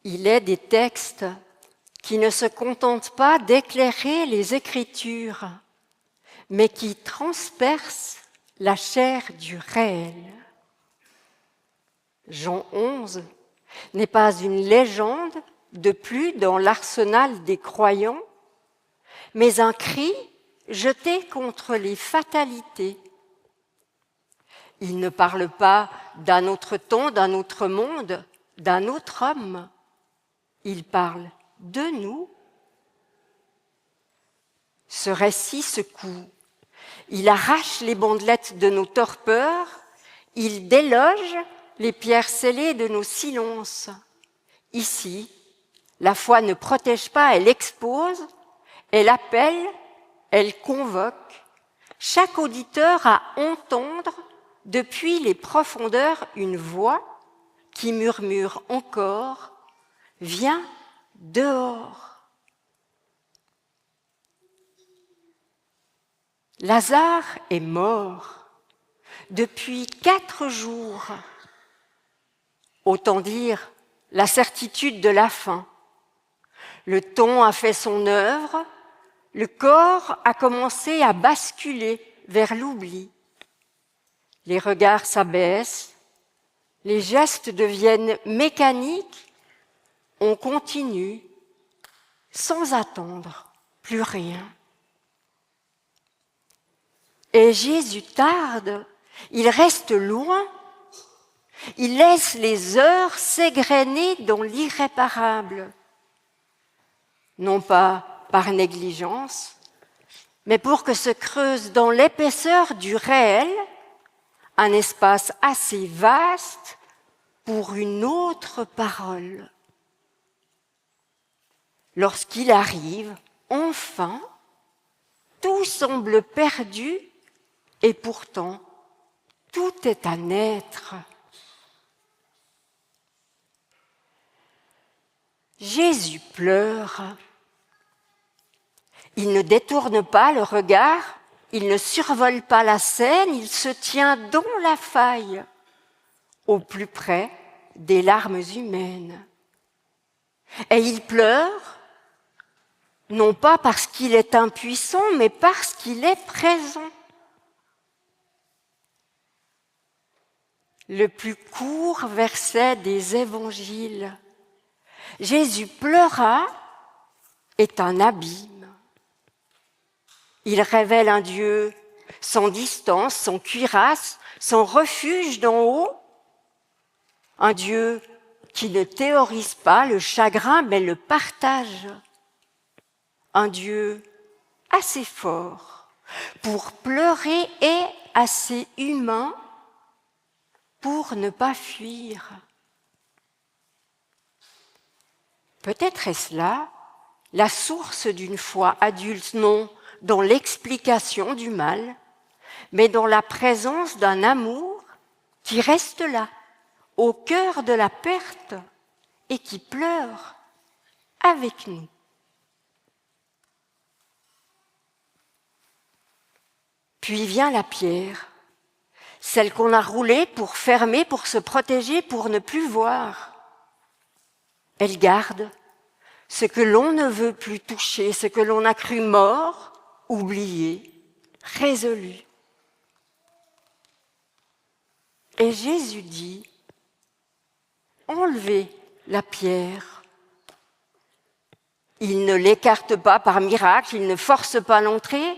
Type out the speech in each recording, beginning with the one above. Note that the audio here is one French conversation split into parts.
Il est des textes qui ne se contentent pas d'éclairer les Écritures, mais qui transpercent la chair du réel. Jean 11 n'est pas une légende de plus dans l'arsenal des croyants, mais un cri jeté contre les fatalités. Il ne parle pas d'un autre temps, d'un autre monde, d'un autre homme. Il parle de nous. Ce récit secoue. Il arrache les bandelettes de nos torpeurs, il déloge les pierres scellées de nos silences. Ici, la foi ne protège pas, elle expose, elle appelle, elle convoque chaque auditeur à entendre depuis les profondeurs une voix qui murmure encore « Viens dehors ». Lazare est mort depuis 4 jours. Autant dire la certitude de la fin. Le temps a fait son œuvre, le corps a commencé à basculer vers l'oubli. Les regards s'abaissent, les gestes deviennent mécaniques, on continue sans attendre plus rien. Et Jésus tarde, il reste loin, il laisse les heures s'égrener dans l'irréparable, non pas par négligence, mais pour que se creuse dans l'épaisseur du réel un espace assez vaste pour une autre parole. Lorsqu'il arrive, enfin, tout semble perdu et pourtant, tout est à naître. Jésus pleure. Il ne détourne pas le regard, il ne survole pas la scène, il se tient dans la faille, au plus près des larmes humaines. Et il pleure, non pas parce qu'il est impuissant, mais parce qu'il est présent. Le plus court verset des évangiles. Jésus pleura est un abîme. Il révèle un Dieu sans distance, sans cuirasse, sans refuge d'en haut. Un Dieu qui ne théorise pas le chagrin, mais le partage. Un Dieu assez fort pour pleurer et assez humain pour ne pas fuir. Peut-être est-ce là la source d'une foi adulte, non dans l'explication du mal, mais dans la présence d'un amour qui reste là, au cœur de la perte, et qui pleure avec nous. Puis vient la pierre, celle qu'on a roulée pour fermer, pour se protéger, pour ne plus voir. Elle garde ce que l'on ne veut plus toucher, ce que l'on a cru mort, oublié, résolu. Et Jésus dit, enlevez la pierre. Il ne l'écarte pas par miracle, il ne force pas l'entrée,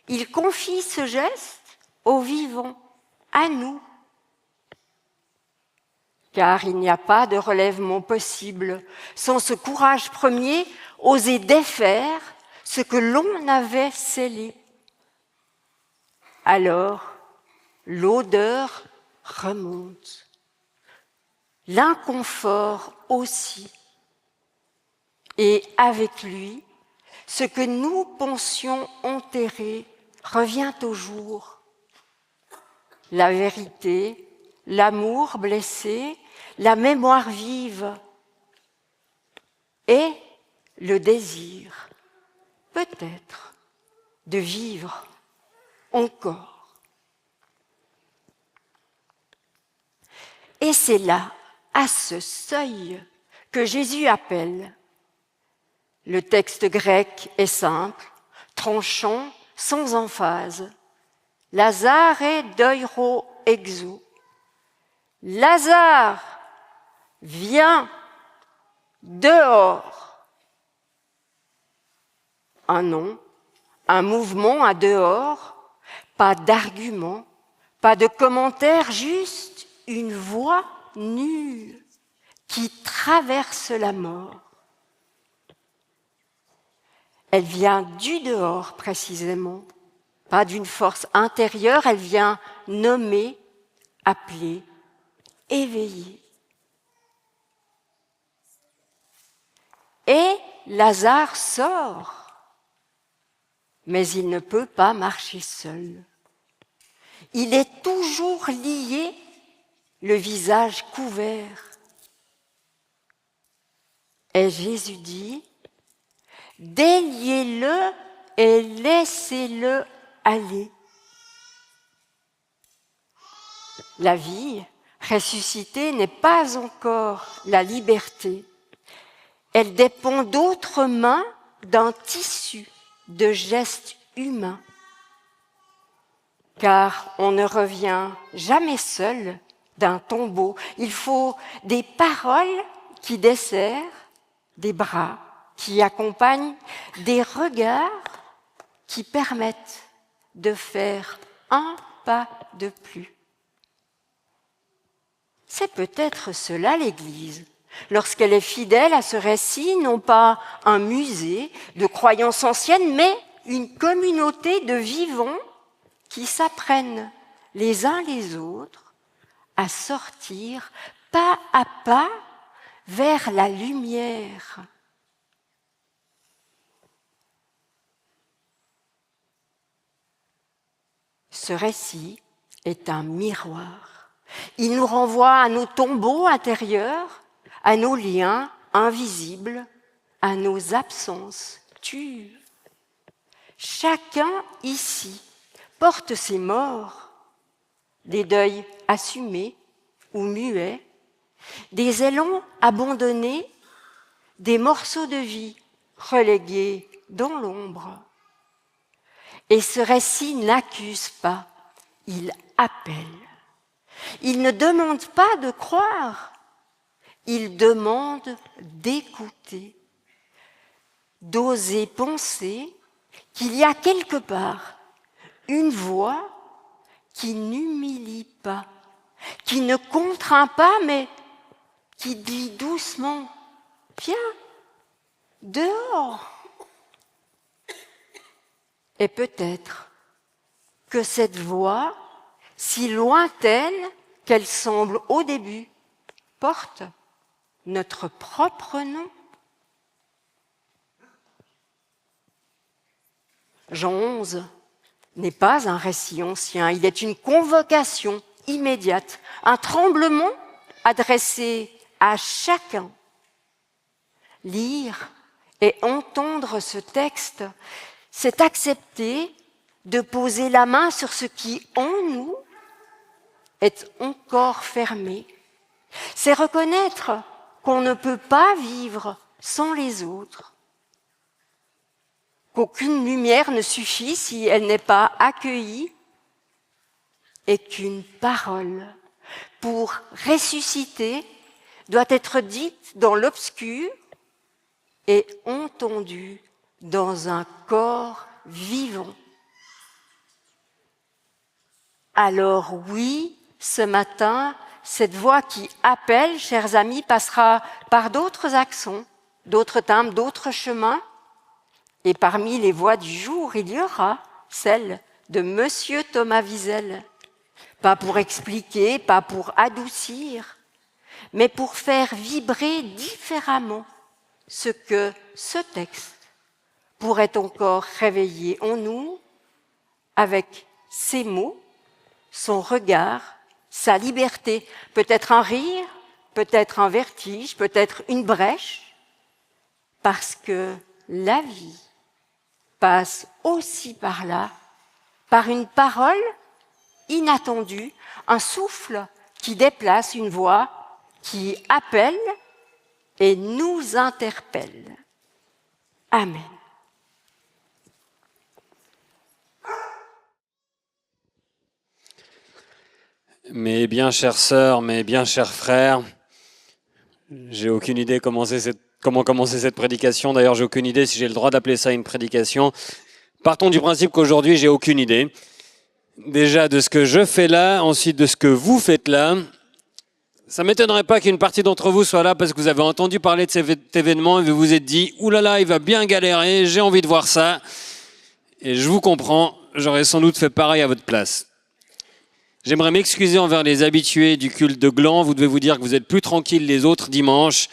il confie ce geste aux vivants, à nous. Car il n'y a pas de relèvement possible sans ce courage premier, oser défaire ce que l'on avait scellé. Alors, l'odeur remonte, l'inconfort aussi, et avec lui, ce que nous pensions enterré revient au jour. La vérité, l'amour blessé, la mémoire vive et le désir, peut-être, de vivre encore. Et c'est là, à ce seuil, que Jésus appelle. Le texte grec est simple, tranchant, sans emphase. Lazare doiro exo. Lazare, viens dehors. Un nom, un mouvement à dehors, pas d'argument, pas de commentaire, juste une voix nue qui traverse la mort. Elle vient du dehors précisément, pas d'une force intérieure, elle vient nommer, appeler, éveiller. Et Lazare sort, mais il ne peut pas marcher seul. Il est toujours lié, le visage couvert. Et Jésus dit, déliez-le et laissez-le aller. La vie ressuscitée n'est pas encore la liberté. Elle dépend d'autres mains, d'un tissu de gestes humains. Car on ne revient jamais seul d'un tombeau. Il faut des paroles qui desserrent, des bras qui accompagnent, des regards qui permettent de faire un pas de plus. C'est peut-être cela l'Église, lorsqu'elle est fidèle à ce récit, non pas un musée de croyances anciennes, mais une communauté de vivants qui s'apprennent les uns les autres à sortir pas à pas vers la lumière. Ce récit est un miroir. Il nous renvoie à nos tombeaux intérieurs, à nos liens invisibles, à nos absences tues. Chacun ici porte ses morts, des deuils assumés ou muets, des élans abandonnés, des morceaux de vie relégués dans l'ombre. Et ce récit n'accuse pas, il appelle. Il ne demande pas de croire, il demande d'écouter, d'oser penser qu'il y a quelque part une voix qui n'humilie pas, qui ne contraint pas, mais qui dit doucement « Viens, dehors !» Et peut-être que cette voix, si lointaine qu'elle semble au début, porte notre propre nom. Jean 11 n'est pas un récit ancien, il est une convocation immédiate, un tremblement adressé à chacun. Lire et entendre ce texte, c'est accepter de poser la main sur ce qui, en nous, est encore fermé. C'est reconnaître qu'on ne peut pas vivre sans les autres, qu'aucune lumière ne suffit si elle n'est pas accueillie et qu'une parole, pour ressusciter, doit être dite dans l'obscur et entendue dans un corps vivant. Alors oui, ce matin, cette voix qui appelle, chers amis, passera par d'autres accents, d'autres timbres, d'autres chemins. Et parmi les voix du jour, il y aura celle de Monsieur Thomas Wiesel. Pas pour expliquer, pas pour adoucir, mais pour faire vibrer différemment ce que ce texte pourrait encore réveiller en nous avec ses mots, son regard, sa liberté, peut-être un rire, peut-être un vertige, peut-être une brèche, parce que la vie passe aussi par là, par une parole inattendue, un souffle qui déplace, une voix qui appelle et nous interpelle. Amen. Mes bien chères sœurs, mes bien chers frères, j'ai aucune idée comment commencer cette prédication. D'ailleurs, j'ai aucune idée si j'ai le droit d'appeler ça une prédication. Partons du principe qu'aujourd'hui, j'ai aucune idée. Déjà de ce que je fais là, ensuite de ce que vous faites là. Ça ne m'étonnerait pas qu'une partie d'entre vous soit là parce que vous avez entendu parler de cet événement et vous vous êtes dit « Ouh là là, il va bien galérer, j'ai envie de voir ça ». Et je vous comprends, j'aurais sans doute fait pareil à votre place. J'aimerais m'excuser envers les habitués du culte de gland. Vous devez vous dire que vous êtes plus tranquilles les autres dimanches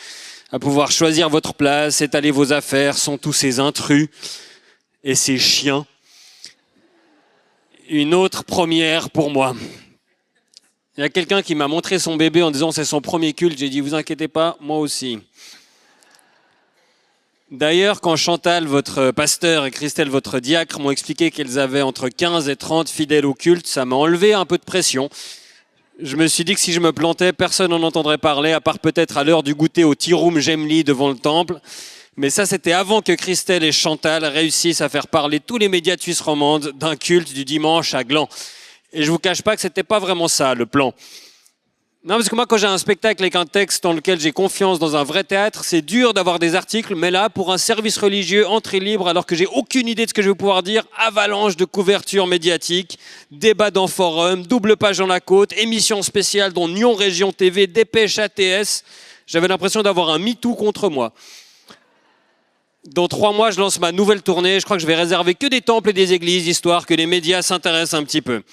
à pouvoir choisir votre place, étaler vos affaires, sans tous ces intrus et ces chiens. Une autre première pour moi. Il y a quelqu'un qui m'a montré son bébé en disant c'est son premier culte. J'ai dit vous inquiétez pas, moi aussi. D'ailleurs, quand Chantal, votre pasteur, et Christelle, votre diacre, m'ont expliqué qu'elles avaient entre 15 et 30 fidèles au culte, ça m'a enlevé un peu de pression. Je me suis dit que si je me plantais, personne n'en entendrait parler, à part peut-être à l'heure du goûter au Tea Room Gemli devant le temple. Mais ça, c'était avant que Christelle et Chantal réussissent à faire parler tous les médias de Suisse romande d'un culte du dimanche à Gland. Et je vous cache pas que c'était pas vraiment ça, le plan. Non, parce que moi, quand j'ai un spectacle avec un texte dans lequel j'ai confiance dans un vrai théâtre, c'est dur d'avoir des articles, mais là, pour un service religieux, entrée libre, alors que j'ai aucune idée de ce que je vais pouvoir dire, avalanche de couverture médiatique, débat dans forum, double page dans la côte, émission spéciale dont Nyon Région TV, Dépêche ATS, j'avais l'impression d'avoir un MeToo contre moi. Dans 3 mois, je lance ma nouvelle tournée, je crois que je vais réserver que des temples et des églises, histoire que les médias s'intéressent un petit peu.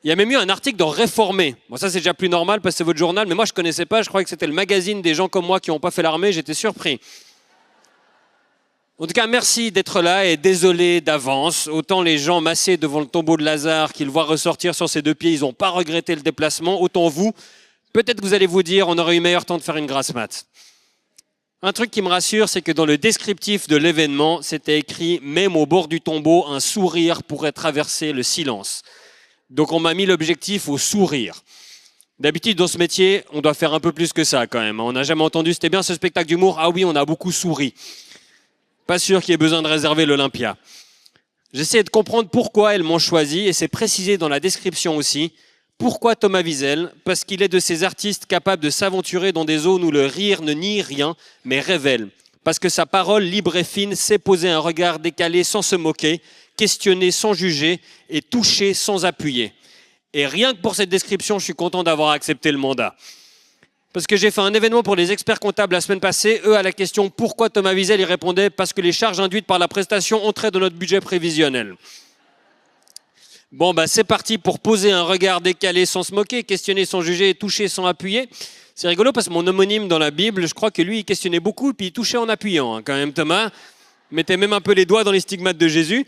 Il y a même eu un article dans Réformé. Bon, ça, c'est déjà plus normal parce que c'est votre journal, mais moi, je ne connaissais pas. Je croyais que c'était le magazine des gens comme moi qui n'ont pas fait l'armée. J'étais surpris. En tout cas, merci d'être là et désolé d'avance. Autant les gens massés devant le tombeau de Lazare qui le voient ressortir sur ses 2 pieds, ils n'ont pas regretté le déplacement. Autant vous, peut-être que vous allez vous dire on aurait eu meilleur temps de faire une grasse mat. Un truc qui me rassure, c'est que dans le descriptif de l'événement, c'était écrit « Même au bord du tombeau, un sourire pourrait traverser le silence ». Donc on m'a mis l'objectif au sourire. D'habitude, dans ce métier, on doit faire un peu plus que ça quand même. On n'a jamais entendu, c'était bien ce spectacle d'humour. Ah oui, on a beaucoup souri. Pas sûr qu'il y ait besoin de réserver l'Olympia. J'essaie de comprendre pourquoi elles m'ont choisi, et c'est précisé dans la description aussi. Pourquoi Thomas Wiesel ? Parce qu'il est de ces artistes capables de s'aventurer dans des zones où le rire ne nie rien, mais révèle. Parce que sa parole libre et fine sait poser un regard décalé sans se moquer, questionner sans juger et toucher sans appuyer. Et rien que pour cette description, je suis content d'avoir accepté le mandat. Parce que j'ai fait un événement pour les experts comptables la semaine passée. Eux, à la question « Pourquoi Thomas Wiesel ?» ils répondaient « Parce que les charges induites par la prestation entraient dans notre budget prévisionnel. » Bon, c'est parti pour poser un regard décalé sans se moquer, questionner sans juger et toucher sans appuyer. C'est rigolo parce que mon homonyme dans la Bible, je crois que lui, il questionnait beaucoup puis il touchait en appuyant. Quand même, Thomas mettait même un peu les doigts dans les stigmates de Jésus.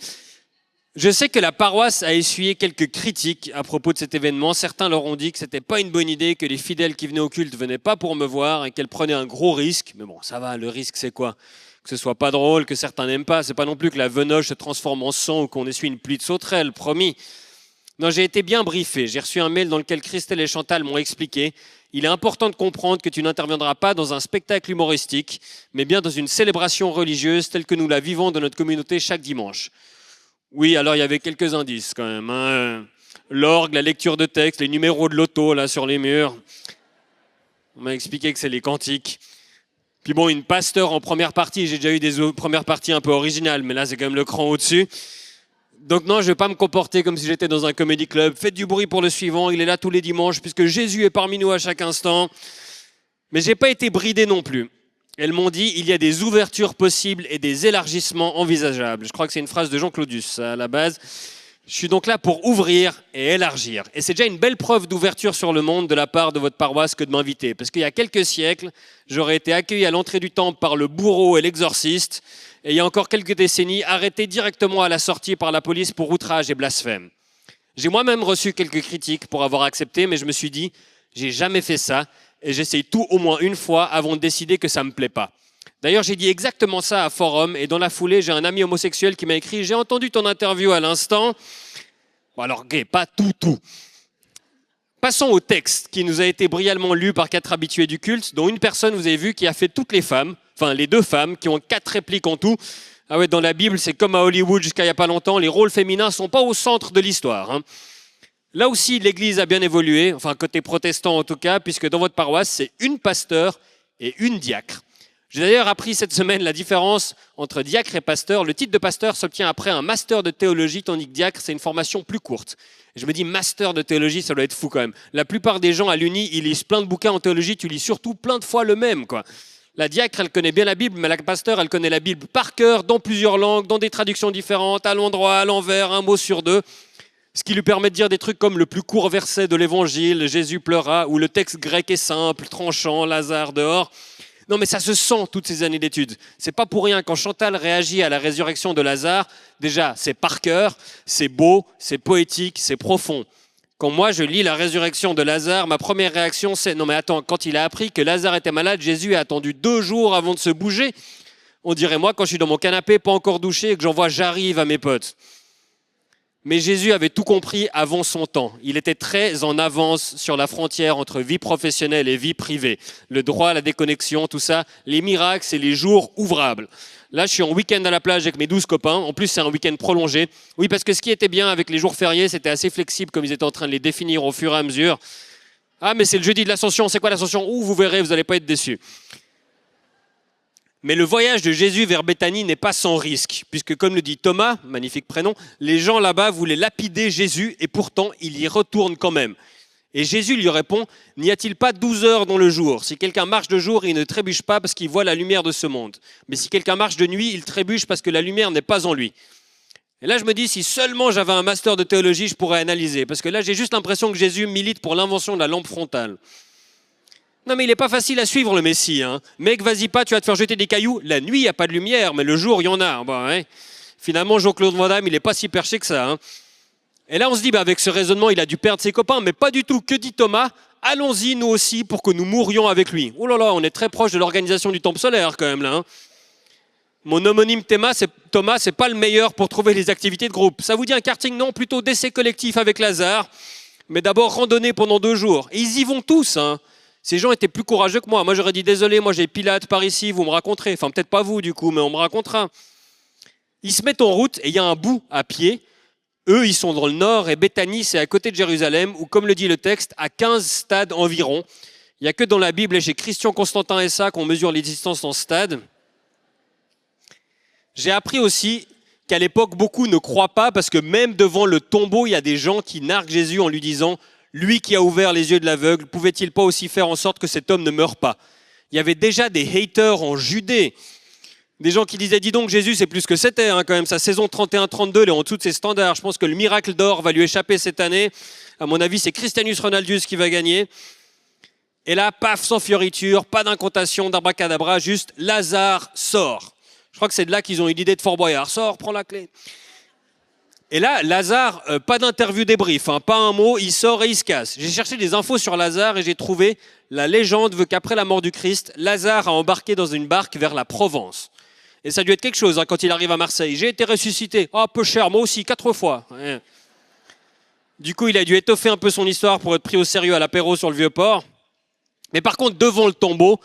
Je sais que la paroisse a essuyé quelques critiques à propos de cet événement. Certains leur ont dit que c'était pas une bonne idée, que les fidèles qui venaient au culte venaient pas pour me voir et qu'elles prenaient un gros risque. Mais bon, ça va, le risque c'est quoi ? Que ce soit pas drôle, que certains n'aiment pas. C'est pas non plus que la venoge se transforme en sang ou qu'on essuie une pluie de sauterelles, promis. Non, j'ai été bien briefé. J'ai reçu un mail dans lequel Christelle et Chantal m'ont expliqué. Il est important de comprendre que tu n'interviendras pas dans un spectacle humoristique, mais bien dans une célébration religieuse telle que nous la vivons dans notre communauté chaque dimanche. Oui, alors il y avait quelques indices quand même. Hein. L'orgue, la lecture de texte, les numéros de loto là sur les murs. On m'a expliqué que c'est les cantiques. Puis bon, une pasteur en première partie. J'ai déjà eu des premières parties un peu originales, mais là c'est quand même le cran au-dessus. Donc non, je ne vais pas me comporter comme si j'étais dans un comedy club. Faites du bruit pour le suivant, il est là tous les dimanches puisque Jésus est parmi nous à chaque instant. Mais je n'ai pas été bridé non plus. Elles m'ont dit il y a des ouvertures possibles et des élargissements envisageables. Je crois que c'est une phrase de Jean Claudius à la base. Je suis donc là pour ouvrir et élargir. Et c'est déjà une belle preuve d'ouverture sur le monde de la part de votre paroisse que de m'inviter. Parce qu'il y a quelques siècles, j'aurais été accueilli à l'entrée du temple par le bourreau et l'exorciste. Et il y a encore quelques décennies, arrêté directement à la sortie par la police pour outrage et blasphème. J'ai moi-même reçu quelques critiques pour avoir accepté, mais je me suis dit, j'ai jamais fait ça. Et j'essaye tout au moins une fois avant de décider que ça ne me plaît pas. D'ailleurs, j'ai dit exactement ça à Forum et dans la foulée, j'ai un ami homosexuel qui m'a écrit « J'ai entendu ton interview à l'instant. » Bon alors, gay, pas tout. Passons au texte qui nous a été brillamment lu par 4 habitués du culte, dont une personne, vous avez vu, qui a fait toutes les femmes, enfin les 2 femmes, qui ont 4 répliques en tout. Ah ouais, dans la Bible, c'est comme à Hollywood jusqu'à il n'y a pas longtemps, les rôles féminins ne sont pas au centre de l'histoire, hein. Là aussi, l'Église a bien évolué, enfin côté protestant en tout cas, puisque dans votre paroisse, c'est une pasteur et une diacre. J'ai d'ailleurs appris cette semaine la différence entre diacre et pasteur. Le titre de pasteur s'obtient après un master de théologie, tandis que diacre, c'est une formation plus courte. Et je me dis, master de théologie, ça doit être fou quand même. La plupart des gens à l'Uni, ils lisent plein de bouquins en théologie, tu lis surtout plein de fois le même, quoi. La diacre, elle connaît bien la Bible, mais la pasteur, elle connaît la Bible par cœur, dans plusieurs langues, dans des traductions différentes, à l'endroit, à l'envers, un mot sur 2. Ce qui lui permet de dire des trucs comme le plus court verset de l'Évangile, Jésus pleura, ou le texte grec est simple, tranchant, Lazare dehors. Non mais ça se sent toutes ces années d'études. C'est pas pour rien quand Chantal réagit à la résurrection de Lazare, déjà c'est par cœur, c'est beau, c'est poétique, c'est profond. Quand moi je lis la résurrection de Lazare, ma première réaction c'est non mais attends, quand il a appris que Lazare était malade, Jésus a attendu 2 jours avant de se bouger. On dirait moi quand je suis dans mon canapé, pas encore douché, et que j'envoie j'arrive à mes potes. Mais Jésus avait tout compris avant son temps. Il était très en avance sur la frontière entre vie professionnelle et vie privée. Le droit, la déconnexion, tout ça, les miracles, c'est les jours ouvrables. Là, je suis en week-end à la plage avec mes 12 copains. En plus, c'est un week-end prolongé. Oui, parce que ce qui était bien avec les jours fériés, c'était assez flexible comme ils étaient en train de les définir au fur et à mesure. Ah, mais c'est le jeudi de l'Ascension. C'est quoi l'Ascension? Ouh, vous verrez, vous n'allez pas être déçus. Mais le voyage de Jésus vers Béthanie n'est pas sans risque, puisque comme le dit Thomas, magnifique prénom, les gens là-bas voulaient lapider Jésus et pourtant il y retourne quand même. Et Jésus lui répond, n'y a-t-il pas 12 heures dans le jour? Si quelqu'un marche de jour, il ne trébuche pas parce qu'il voit la lumière de ce monde. Mais si quelqu'un marche de nuit, il trébuche parce que la lumière n'est pas en lui. Et là je me dis, si seulement j'avais un master de théologie, je pourrais analyser, parce que là j'ai juste l'impression que Jésus milite pour l'invention de la lampe frontale. Non mais il n'est pas facile à suivre le Messie, hein. Mec, vas-y pas, tu vas te faire jeter des cailloux. La nuit, il n'y a pas de lumière, mais le jour, il y en a. Bon, hein. Finalement, Jean-Claude Van Damme, il n'est pas si perché que ça, hein. Et là, on se dit, avec ce raisonnement, il a dû perdre ses copains, mais pas du tout. Que dit Thomas? Allons-y, nous aussi, pour que nous mourions avec lui. Oh là là, on est très proche de l'organisation du temple solaire, quand même, là, hein. Mon homonyme Thomas, c'est pas le meilleur pour trouver les activités de groupe. Ça vous dit un karting? Non, plutôt d'essai collectif avec Lazare. Mais d'abord, randonnée pendant 2 jours. Et ils y vont tous, hein. Ces gens étaient plus courageux que moi. Moi, j'aurais dit, désolé, moi j'ai Pilate par ici, vous me raconterez. Enfin, peut-être pas vous, du coup, mais on me racontera. Ils se mettent en route et il y a un bout à pied. Eux, ils sont dans le nord et Béthanie, c'est à côté de Jérusalem, où, comme le dit le texte, à 15 stades environ. Il n'y a que dans la Bible et chez Christian Constantin et ça qu'on mesure les distances en stades. J'ai appris aussi qu'à l'époque, beaucoup ne croient pas parce que même devant le tombeau, il y a des gens qui narguent Jésus en lui disant « Lui qui a ouvert les yeux de l'aveugle, pouvait-il pas aussi faire en sorte que cet homme ne meure pas ?» Il y avait déjà des haters en Judée. Des gens qui disaient « Dis donc, Jésus, c'est plus que c'était, hein, quand même. Sa saison 31-32, elle est en dessous de ses standards. Je pense que le miracle d'or va lui échapper cette année. À mon avis, c'est Christianus Ronaldus qui va gagner. » Et là, paf, sans fioriture, pas d'incantation, d'abracadabra, juste Lazare sort. Je crois que c'est de là qu'ils ont eu l'idée de Fort Boyard. Sors, prends la clé. Et là, Lazare, pas d'interview débrief, hein, pas un mot, il sort et il se casse. J'ai cherché des infos sur Lazare et j'ai trouvé, la légende veut qu'après la mort du Christ, Lazare a embarqué dans une barque vers la Provence. Et ça a dû être quelque chose hein, quand il arrive à Marseille. J'ai été ressuscité. Oh, peu cher, moi aussi, 4 fois. Ouais. Du coup, il a dû étoffer un peu son histoire pour être pris au sérieux à l'apéro sur le Vieux-Port. Mais par contre, devant le tombeau,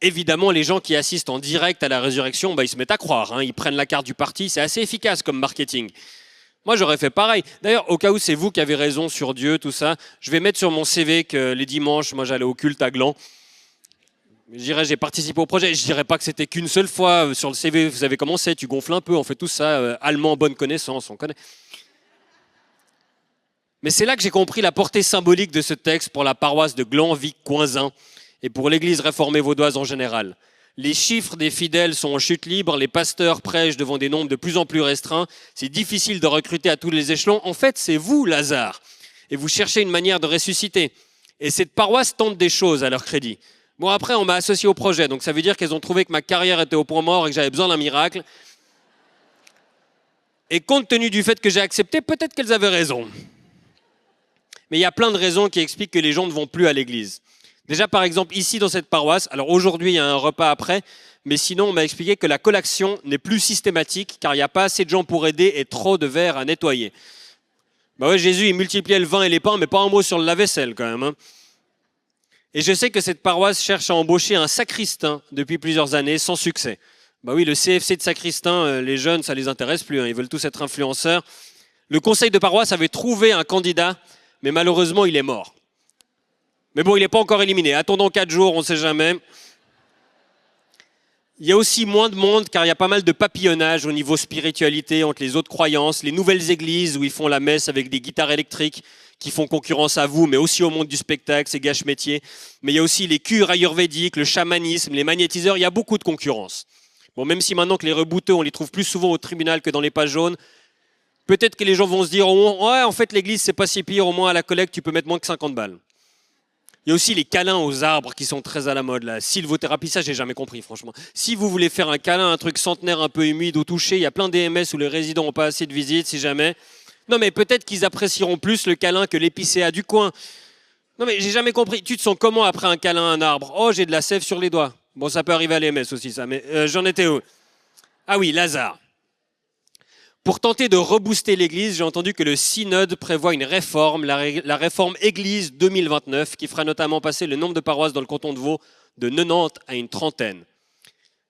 évidemment, les gens qui assistent en direct à la résurrection, ils se mettent à croire. Hein, ils prennent la carte du parti. C'est assez efficace comme marketing. Moi, j'aurais fait pareil. D'ailleurs, au cas où c'est vous qui avez raison sur Dieu, tout ça, je vais mettre sur mon CV que les dimanches, moi, j'allais au culte à Gland. Je dirais, j'ai participé au projet. Je dirais pas que c'était qu'une seule fois. Sur le CV, vous savez comment c'est, tu gonfles un peu, on fait tout ça. Allemand, bonne connaissance, on connaît. Mais c'est là que j'ai compris la portée symbolique de ce texte pour la paroisse de Gland, Vic, Coinzin et pour l'église réformée vaudoise en général. Les chiffres des fidèles sont en chute libre, les pasteurs prêchent devant des nombres de plus en plus restreints, c'est difficile de recruter à tous les échelons. En fait, c'est vous, Lazare, et vous cherchez une manière de ressusciter. Et cette paroisse tente des choses à leur crédit. Bon, après, on m'a associé au projet, donc ça veut dire qu'elles ont trouvé que ma carrière était au point mort et que j'avais besoin d'un miracle. Et compte tenu du fait que j'ai accepté, peut-être qu'elles avaient raison. Mais il y a plein de raisons qui expliquent que les gens ne vont plus à l'église. Déjà, par exemple, ici, dans cette paroisse, alors aujourd'hui, il y a un repas après, mais sinon, on m'a expliqué que la collation n'est plus systématique, car il n'y a pas assez de gens pour aider et trop de verres à nettoyer. Bah ouais, Jésus, il multipliait le vin et les pains, mais pas un mot sur le lave-vaisselle quand même. Hein. Et je sais que cette paroisse cherche à embaucher un sacristain depuis plusieurs années, sans succès. Bah oui, le CFC de sacristain, les jeunes, ça les intéresse plus, hein, ils veulent tous être influenceurs. Le conseil de paroisse avait trouvé un candidat, mais malheureusement, il est mort. Mais bon, il n'est pas encore éliminé. Attendons 4 jours, on ne sait jamais. Il y a aussi moins de monde car il y a pas mal de papillonnage au niveau spiritualité entre les autres croyances, les nouvelles églises où ils font la messe avec des guitares électriques qui font concurrence à vous, mais aussi au monde du spectacle, c'est gâche-métier. Mais il y a aussi les cures ayurvédiques, le chamanisme, les magnétiseurs, il y a beaucoup de concurrence. Bon, même si maintenant que les rebouteux, on les trouve plus souvent au tribunal que dans les pages jaunes, peut-être que les gens vont se dire, ouais, en fait l'église c'est pas si pire, au moins à la collecte tu peux mettre moins que 50 balles. Il y a aussi les câlins aux arbres qui sont très à la mode. La sylvothérapie, ça, j'ai jamais compris, franchement. Si vous voulez faire un câlin, un truc centenaire un peu humide au toucher, il y a plein d'EMS où les résidents n'ont pas assez de visites, si jamais. Non, mais peut-être qu'ils apprécieront plus le câlin que l'épicéa du coin. Non, mais j'ai jamais compris. Tu te sens comment après un câlin à un arbre? Oh, j'ai de la sève sur les doigts. Bon, ça peut arriver à l'EMS aussi, ça. Mais j'en étais où? Ah oui, Lazare. Pour tenter de rebooster l'Église, j'ai entendu que le synode prévoit une réforme, la réforme Église 2029, qui fera notamment passer le nombre de paroisses dans le canton de Vaud de 90 à une trentaine.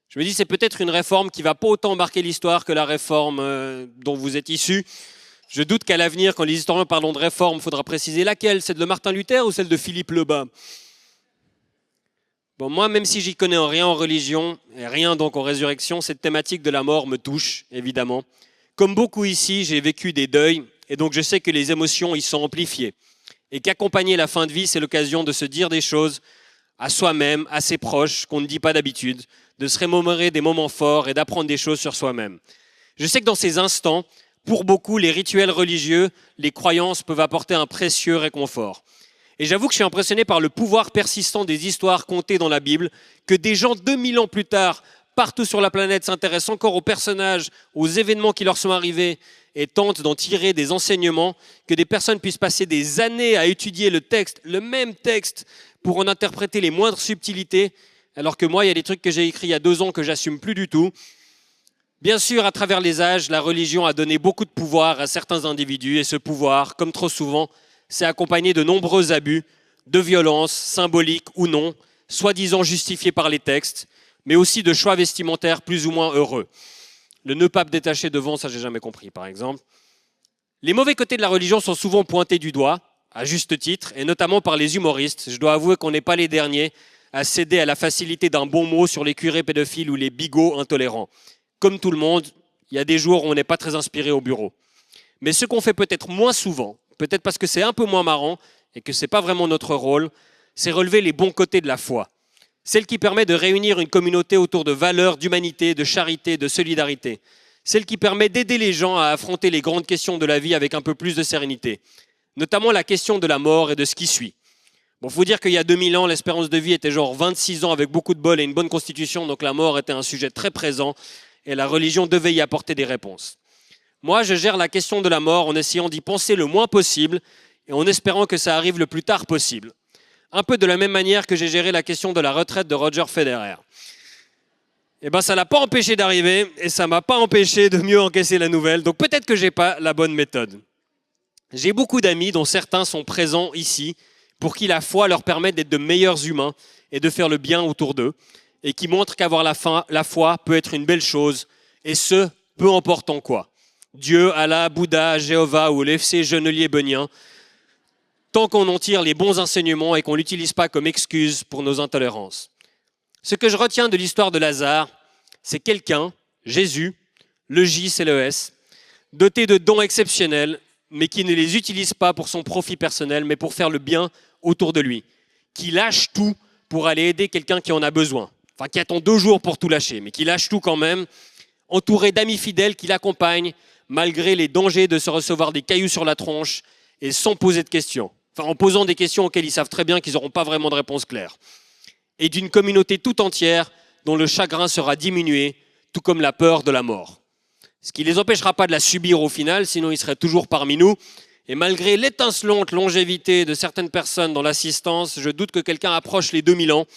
Je me dis c'est peut-être une réforme qui ne va pas autant marquer l'histoire que la réforme dont vous êtes issus. Je doute qu'à l'avenir, quand les historiens parlent de réforme, il faudra préciser laquelle, celle de Martin Luther ou celle de Philippe le Bas. Bon, moi, même si j'y connais rien en religion, et rien donc en résurrection, cette thématique de la mort me touche, évidemment. Comme beaucoup ici, j'ai vécu des deuils, et donc je sais que les émotions y sont amplifiées. Et qu'accompagner la fin de vie, c'est l'occasion de se dire des choses à soi-même, à ses proches, qu'on ne dit pas d'habitude, de se remémorer des moments forts et d'apprendre des choses sur soi-même. Je sais que dans ces instants, pour beaucoup, les rituels religieux, les croyances peuvent apporter un précieux réconfort. Et j'avoue que je suis impressionné par le pouvoir persistant des histoires contées dans la Bible, que des gens 2000 ans plus tard, partout sur la planète, s'intéressent encore aux personnages, aux événements qui leur sont arrivés et tentent d'en tirer des enseignements, que des personnes puissent passer des années à étudier le texte, le même texte, pour en interpréter les moindres subtilités, alors que moi, il y a des trucs que j'ai écrits il y a 2 ans que j'assume plus du tout. Bien sûr, à travers les âges, la religion a donné beaucoup de pouvoir à certains individus, et ce pouvoir, comme trop souvent, s'est accompagné de nombreux abus, de violences, symboliques ou non, soi-disant justifiés par les textes, mais aussi de choix vestimentaires plus ou moins heureux. Le nœud pape détaché devant, ça j'ai jamais compris par exemple. Les mauvais côtés de la religion sont souvent pointés du doigt, à juste titre, et notamment par les humoristes. Je dois avouer qu'on n'est pas les derniers à céder à la facilité d'un bon mot sur les curés pédophiles ou les bigots intolérants. Comme tout le monde, il y a des jours où on n'est pas très inspiré au bureau. Mais ce qu'on fait peut-être moins souvent, peut-être parce que c'est un peu moins marrant et que ce n'est pas vraiment notre rôle, c'est relever les bons côtés de la foi. Celle qui permet de réunir une communauté autour de valeurs d'humanité, de charité, de solidarité. Celle qui permet d'aider les gens à affronter les grandes questions de la vie avec un peu plus de sérénité. Notamment la question de la mort et de ce qui suit. Bon, faut dire qu'il y a 2000 ans, l'espérance de vie était genre 26 ans avec beaucoup de bol et une bonne constitution, donc la mort était un sujet très présent et la religion devait y apporter des réponses. Moi, je gère la question de la mort en essayant d'y penser le moins possible et en espérant que ça arrive le plus tard possible. Un peu de la même manière que j'ai géré la question de la retraite de Roger Federer. Eh bien, ça ne l'a pas empêché d'arriver et ça ne m'a pas empêché de mieux encaisser la nouvelle. Donc peut-être que je n'ai pas la bonne méthode. J'ai beaucoup d'amis dont certains sont présents ici pour qui la foi leur permet d'être de meilleurs humains et de faire le bien autour d'eux et qui montrent qu'avoir la foi peut être une belle chose et ce, peu importe en quoi. Dieu, Allah, Bouddha, Jéhovah ou l'FC Genelier Benien, tant qu'on en tire les bons enseignements et qu'on ne l'utilise pas comme excuse pour nos intolérances. Ce que je retiens de l'histoire de Lazare, c'est quelqu'un, Jésus, le J c'est le S, doté de dons exceptionnels, mais qui ne les utilise pas pour son profit personnel, mais pour faire le bien autour de lui, qui lâche tout pour aller aider quelqu'un qui en a besoin, enfin qui attend 2 jours pour tout lâcher, mais qui lâche tout quand même, entouré d'amis fidèles qui l'accompagnent, malgré les dangers de se recevoir des cailloux sur la tronche et sans poser de questions. Enfin, en posant des questions auxquelles ils savent très bien qu'ils n'auront pas vraiment de réponse claire. Et d'une communauté tout entière dont le chagrin sera diminué, tout comme la peur de la mort. Ce qui ne les empêchera pas de la subir au final, sinon ils seraient toujours parmi nous. Et malgré l'étincelante longévité de certaines personnes dans l'assistance, je doute que quelqu'un approche les 2000 ans.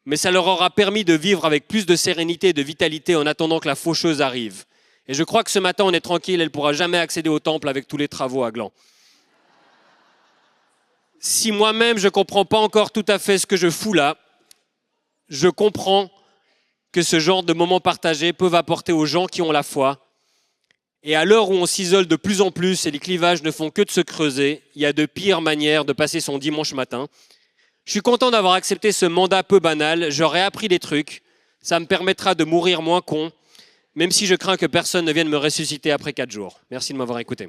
Mais ça leur aura permis de vivre avec plus de sérénité et de vitalité en attendant que la faucheuse arrive. Et je crois que ce matin, on est tranquille, elle ne pourra jamais accéder au temple avec tous les travaux à Gland. Si moi-même, je ne comprends pas encore tout à fait ce que je fous là, je comprends que ce genre de moments partagés peuvent apporter aux gens qui ont la foi. Et à l'heure où on s'isole de plus en plus et les clivages ne font que de se creuser, il y a de pires manières de passer son dimanche matin. Je suis content d'avoir accepté ce mandat peu banal, j'aurais appris des trucs, ça me permettra de mourir moins con, même si je crains que personne ne vienne me ressusciter après 4 jours. Merci de m'avoir écouté.